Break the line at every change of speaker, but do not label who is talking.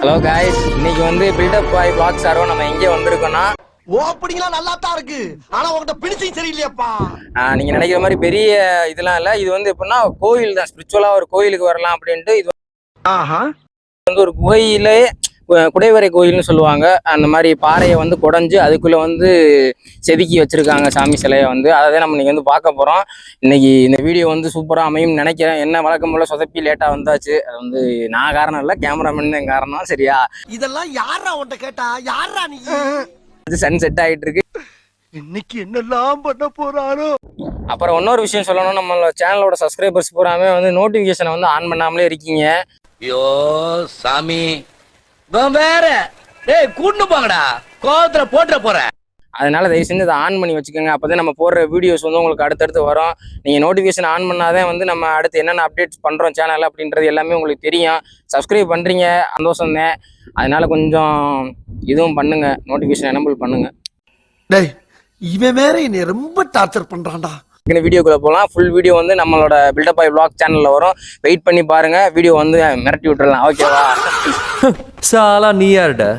Hello guys, இன்னைக்கு வந்து build up பாய் black sorrow நம்ம எங்கே வந்திருக்கோம்னா
ஓப்பனிங்லாம் நல்லா தான் இருக்கு. ஆனா உங்ககிட்ட பினிஷிங் சரியில்லையாப்பா.
நீங்க நினைக்கிற மாதிரி பெரிய இதெல்லாம் இல்ல. இது வந்து எப்படின்னா கோயில் தான், ஸ்பிரிச்சுவலா ஒரு கோயிலுக்கு வரலாம் அப்படின்ட்டு. இது வந்து ஒரு குகையிலே குடைவரை கோயில்னு சொல்லுவாங்க. அந்த மாதிரி பாறையை வந்து குடைஞ்சு அதுக்குள்ள வந்து செதுக்கி வச்சிருக்காங்க சாமி சிலையை வந்து. அதை நம்ம இன்னைக்கு வந்து பார்க்க போறோம். இன்னைக்கு இந்த வீடியோ வந்து சூப்பரா அமையும் நினைக்கிறேன். என்ன வழக்கம் போல சொதப்பி லேட்டா வந்தாச்சு. அது வந்து நான் காரணம் இல்லை, கேமராமேன் தான் காரணம். சரியா?
இதெல்லாம் யாரா உன்கிட்ட கேட்டா? யாரா நீ?
சன் செட் ஆயிட்டு இருக்கு.
இன்னைக்கு என்னெல்லாம் பண்ண போறாரோ.
அப்புறம் இன்னொரு விஷயம் சொல்லணும், நம்ம சேனலோட சப்ஸ்கிரைபர்ஸ் பூராமே வந்து நோட்டிஃபிகேஷனை வந்து ஆன் பண்ணாமலே இருக்கீங்க.
ஐயோ சாமி, வேற டேய் கூட்டு போங்கடா, கோவத்துல போட்டுற போறேன்.
அதனால தயவு செஞ்சு அதை ஆன் பண்ணி வச்சுக்கோங்க. அப்போதான் நம்ம போடுற வீடியோஸ் வந்து உங்களுக்கு அடுத்தடுத்து வரும். நீங்கள் நோட்டிஃபிகேஷன் ஆன் பண்ணாதான் வந்து நம்ம அடுத்து என்னென்ன அப்டேட்ஸ் பண்ணுறோம் சேனல் அப்படின்றது எல்லாமே உங்களுக்கு தெரியும். சப்ஸ்கிரைப் பண்ணுறீங்க, சந்தோஷம் தான். அதனால கொஞ்சம் இதுவும் பண்ணுங்க, நோட்டிஃபிகேஷன் எனபிள் பண்ணுங்க.
டேய், இவன் வேற என்னை ரொம்ப டார்ச்சர் பண்றான்டா.
வீடியோக்குள்ள போகலாம். ஃபுல் வீடியோ வந்து நம்மளோட பில்டப் பாய் vlog சேனல்ல வரும். வெயிட் பண்ணி பாருங்க. வீடியோ வந்து மிரட்டி விட்டுறலாம். ஓகேவா?
சாலா நீ யாருடா?